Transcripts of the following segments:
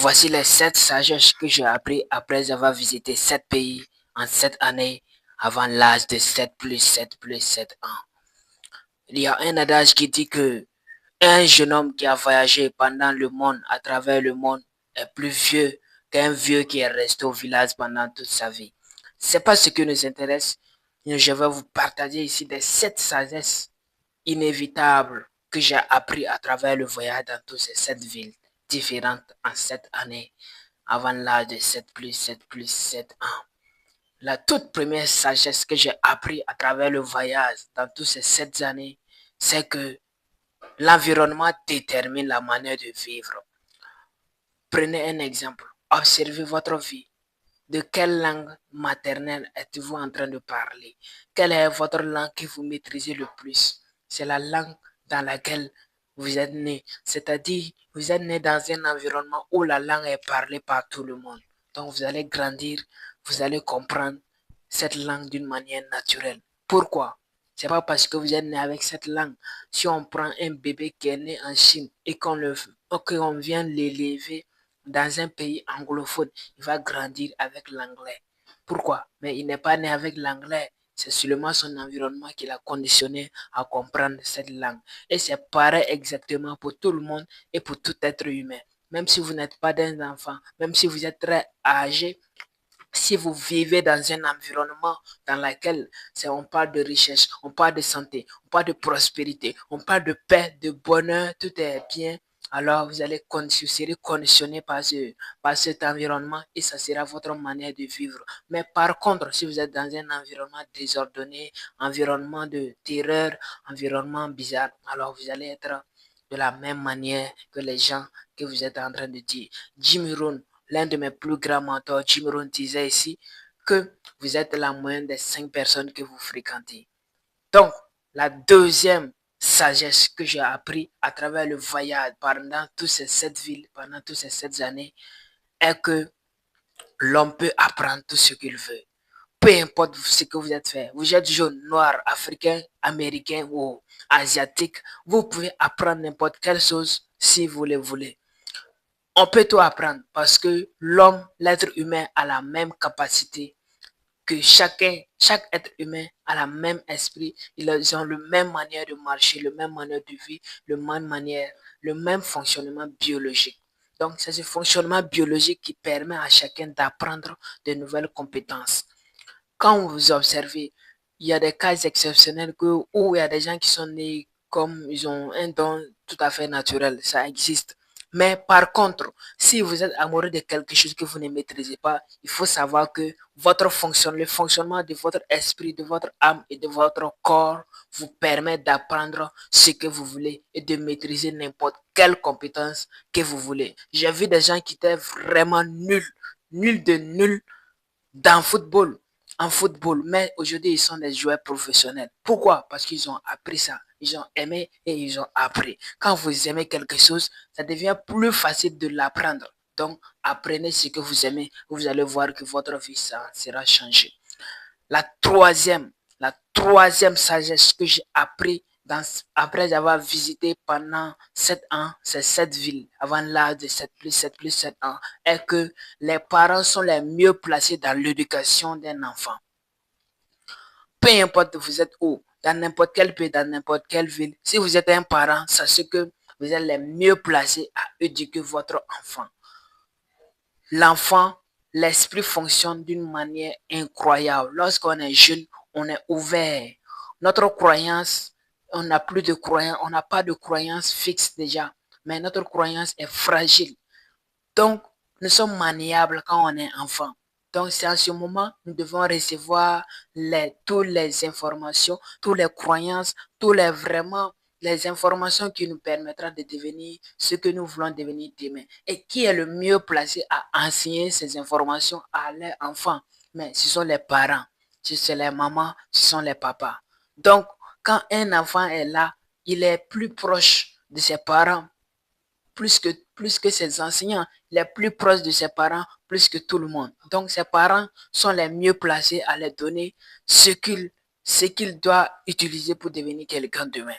Voici les 7 sagesses que j'ai appris après avoir visité 7 pays en 7 années avant l'âge de 7 plus 7 ans. Il y a un adage qui dit que un jeune homme qui a voyagé pendant le monde, à travers le monde, est plus vieux qu'un vieux qui est resté au village pendant toute sa vie. C'est pas ce qui nous intéresse. Je vais vous partager ici des 7 sagesses inévitables que j'ai appris à travers le voyage dans toutes ces 7 villes différentes en 7 années avant l'âge de 7 plus 7 ans. La toute première sagesse que j'ai appris à travers le voyage dans toutes ces 7 années, c'est que l'environnement détermine la manière de vivre. Prenez un exemple. Observez votre vie. De quelle langue maternelle êtes-vous en train de parler? Quelle est votre langue que vous maîtrisez le plus? C'est la langue dans laquelle vous êtes né. C'est-à-dire, vous êtes né dans un environnement où la langue est parlée par tout le monde. Donc, vous allez grandir, vous allez comprendre cette langue d'une manière naturelle. Pourquoi? C'est pas parce que vous êtes né avec cette langue. Si on prend un bébé qui est né en Chine et qu'on vient l'élever dans un pays anglophone, il va grandir avec l'anglais. Pourquoi? Mais il n'est pas né avec l'anglais. C'est seulement son environnement qui l'a conditionné à comprendre cette langue. Et c'est pareil exactement pour tout le monde et pour tout être humain. Même si vous n'êtes pas un enfant, même si vous êtes très âgé, si vous vivez dans un environnement dans lequel on parle de richesse, on parle de santé, on parle de prospérité, on parle de paix, de bonheur, tout est bien, alors vous allez serez conditionné par cet environnement et ça sera votre manière de vivre. Mais par contre, si vous êtes dans un environnement désordonné, environnement de terreur, environnement bizarre, alors vous allez être de la même manière que les gens que vous êtes en train de dire. Jim Rohn, l'un de mes plus grands mentors, Jim Rohn, disait ici que vous êtes la moyenne des 5 personnes que vous fréquentez. Donc, la deuxième sagesse que j'ai appris à travers le voyage pendant toutes ces 7 villes, pendant toutes ces 7 années, est que l'homme peut apprendre tout ce qu'il veut. Peu importe ce que vous êtes fait, vous êtes jaune, noir, africain, américain ou asiatique, vous pouvez apprendre n'importe quelle chose si vous le voulez. On peut tout apprendre parce que l'homme, l'être humain a la même capacité que chaque être humain a la même esprit, ils ont le même manière de marcher, le même manière de vivre, le même fonctionnement biologique. Donc, c'est ce fonctionnement biologique qui permet à chacun d'apprendre de nouvelles compétences. Quand vous observez, il y a des cas exceptionnels où il y a des gens qui sont nés comme ils ont un don tout à fait naturel, ça existe. Mais par contre, si vous êtes amoureux de quelque chose que vous ne maîtrisez pas, il faut savoir que le fonctionnement de votre esprit, de votre âme et de votre corps vous permet d'apprendre ce que vous voulez et de maîtriser n'importe quelle compétence que vous voulez. J'ai vu des gens qui étaient vraiment nuls de nuls dans football, en football, mais aujourd'hui, ils sont des joueurs professionnels. Pourquoi? Parce qu'ils ont appris ça. Ils ont aimé et ils ont appris. Quand vous aimez quelque chose, ça devient plus facile de l'apprendre. Donc, apprenez ce que vous aimez. Vous allez voir que votre vie ça sera changée. La troisième, la troisième sagesse que j'ai appris après avoir visité pendant 7 ans, ces 7 villes, avant l'âge de 7 plus 7 ans, est que les parents sont les mieux placés dans l'éducation d'un enfant. Peu importe vous êtes où, dans n'importe quel pays, dans n'importe quelle ville, si vous êtes un parent, sachez que vous êtes les mieux placés à éduquer votre enfant. L'enfant, l'esprit fonctionne d'une manière incroyable. Lorsqu'on est jeune, on est ouvert. Notre croyance, on n'a plus de croyance, on n'a pas de croyance fixe déjà, mais notre croyance est fragile. Donc, nous sommes maniables quand on est enfant. Donc, c'est en ce moment nous devons recevoir toutes les informations, toutes les croyances, les informations qui nous permettront de devenir ce que nous voulons devenir demain. Et qui est le mieux placé à enseigner ces informations à leurs enfants? Mais ce sont les parents, ce sont les mamans, ce sont les papas. Donc, quand un enfant est là, il est plus proche de ses parents plus que ses enseignants, les plus proches de ses parents, plus que tout le monde. Donc, ses parents sont les mieux placés à leur donner ce qu'il doit utiliser pour devenir quelqu'un demain.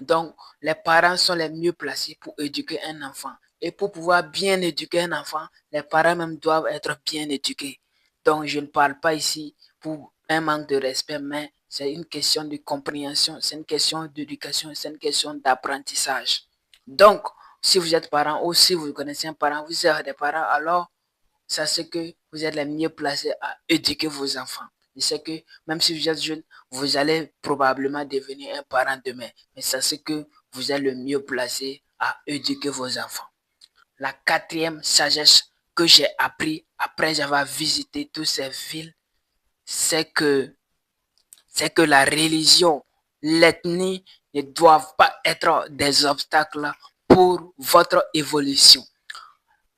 Donc, les parents sont les mieux placés pour éduquer un enfant. Et pour pouvoir bien éduquer un enfant, les parents même doivent être bien éduqués. Donc, je ne parle pas ici pour un manque de respect, mais c'est une question de compréhension, c'est une question d'éducation, c'est une question d'apprentissage. Donc, si vous êtes parent ou si vous connaissez un parent, vous êtes des parents, alors sachez que vous êtes les mieux placés à éduquer vos enfants. Je sais que même si vous êtes jeune, vous allez probablement devenir un parent demain. Mais sachez que vous êtes le mieux placé à éduquer vos enfants. La quatrième sagesse que j'ai appris après avoir visité toutes ces villes, c'est que, c'est que la religion, l'ethnie ne doivent pas être des obstacles pour votre évolution.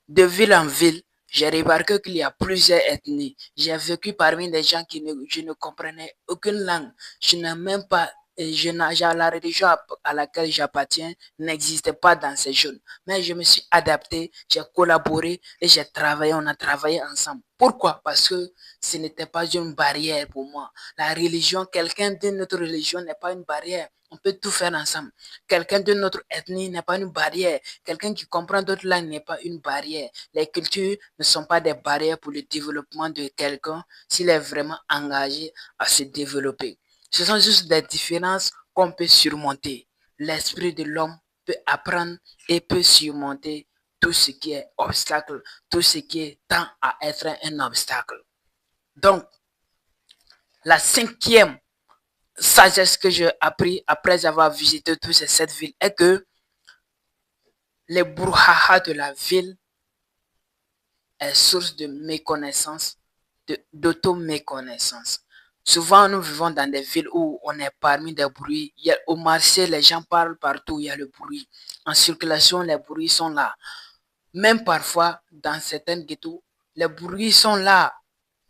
De ville en ville, j'ai remarqué qu'il y a plusieurs ethnies. J'ai vécu parmi des gens je ne comprenais aucune langue. Je n'ai même pas, la religion à laquelle j'appartiens n'existait pas dans ces jeunes. Mais je me suis adapté, j'ai collaboré et j'ai travaillé, on a travaillé ensemble. Pourquoi? Parce que ce n'était pas une barrière pour moi. La religion, quelqu'un de notre religion n'est pas une barrière. On peut tout faire ensemble. Quelqu'un de notre ethnie n'est pas une barrière. Quelqu'un qui comprend d'autres langues n'est pas une barrière. Les cultures ne sont pas des barrières pour le développement de quelqu'un s'il est vraiment engagé à se développer. Ce sont juste des différences qu'on peut surmonter. L'esprit de l'homme peut apprendre et peut surmonter tout ce qui est obstacle, tout ce qui tend à être un obstacle. Donc, la cinquième sagesse que j'ai appris après avoir visité toutes ces sept villes est que les brouhaha de la ville est source de méconnaissance, d'auto-méconnaissance. Souvent, nous vivons dans des villes où on est parmi des bruits. Au marché, les gens parlent partout, il y a le bruit. En circulation, les bruits sont là. Même parfois, dans certains ghettos, les bruits sont là.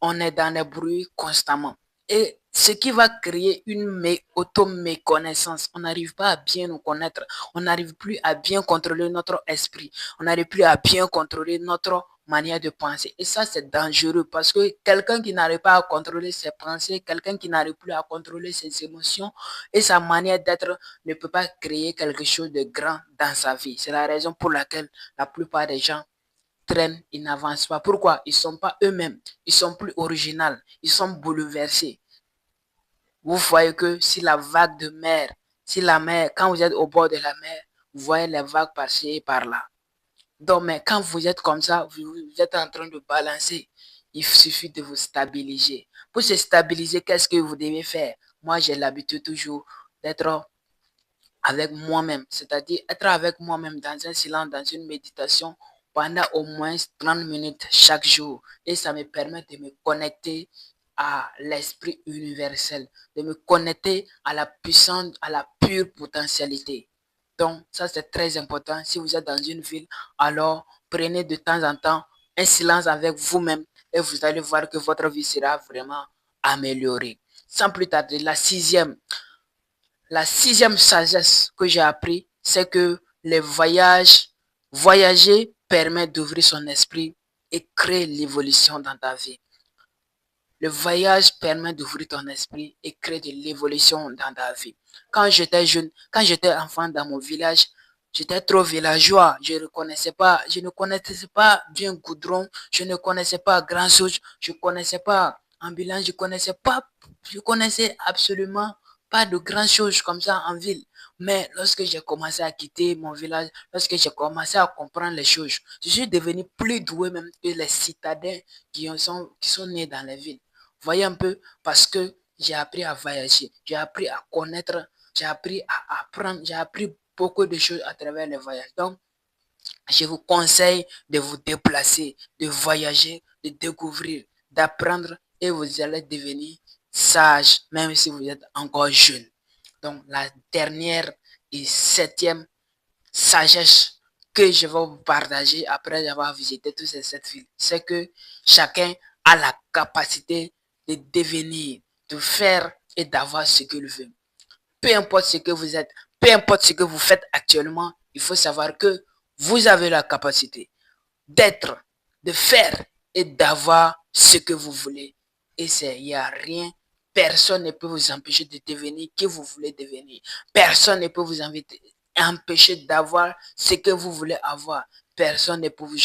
On est dans les bruits constamment. Et ce qui va créer une auto-méconnaissance, on n'arrive pas à bien nous connaître, on n'arrive plus à bien contrôler notre esprit, on n'arrive plus à bien contrôler notre manière de penser. Et ça, c'est dangereux parce que quelqu'un qui n'arrive pas à contrôler ses pensées, quelqu'un qui n'arrive plus à contrôler ses émotions et sa manière d'être ne peut pas créer quelque chose de grand dans sa vie. C'est la raison pour laquelle la plupart des gens traînent, ils n'avancent pas. Pourquoi? Ils ne sont pas eux-mêmes, ils sont plus originaux, ils sont bouleversés. Vous voyez que si la vague de mer, si la mer, quand vous êtes au bord de la mer, vous voyez les vagues par-ci et par-là. Donc, mais quand vous êtes comme ça, vous êtes en train de balancer, il suffit de vous stabiliser. Pour se stabiliser, qu'est-ce que vous devez faire? Moi, j'ai l'habitude toujours d'être avec moi-même, c'est-à-dire être avec moi-même dans un silence, dans une méditation pendant au moins 30 minutes chaque jour. Et ça me permet de me connecter à l'esprit universel, de me connecter à la puissance, à la pure potentialité. Donc, ça, c'est très important. Si vous êtes dans une ville, alors prenez de temps en temps un silence avec vous-même et vous allez voir que votre vie sera vraiment améliorée. Sans plus tarder, la sixième sagesse que j'ai appris, c'est que voyager permet d'ouvrir son esprit et créer l'évolution dans ta vie. Le voyage permet d'ouvrir ton esprit et créer de l'évolution dans ta vie. Quand j'étais jeune, quand j'étais enfant dans mon village, j'étais trop villageois. Je ne connaissais pas bien Goudron, je ne connaissais pas Grand Chose, je ne connaissais pas Ambulance, je connaissais absolument pas de grandes choses comme ça en ville. Mais lorsque j'ai commencé à quitter mon village, lorsque j'ai commencé à comprendre les choses, je suis devenu plus doué même que les citadins qui sont nés dans les villes. Voyez un peu, parce que j'ai appris à voyager, j'ai appris à connaître, j'ai appris à apprendre, j'ai appris beaucoup de choses à travers les voyages. Donc, je vous conseille de vous déplacer, de voyager, de découvrir, d'apprendre et vous allez devenir sage, même si vous êtes encore jeune. Donc, la dernière et septième sagesse que je vais vous partager après avoir visité toutes ces sept villes, c'est que chacun a la capacité de devenir, de faire et d'avoir ce qu'il veut. Peu importe ce que vous êtes, peu importe ce que vous faites actuellement, il faut savoir que vous avez la capacité d'être, de faire et d'avoir ce que vous voulez. Et il n'y a rien, personne ne peut vous empêcher de devenir qui vous voulez devenir. Personne ne peut vous empêcher d'avoir ce que vous voulez avoir. personne ne pouvait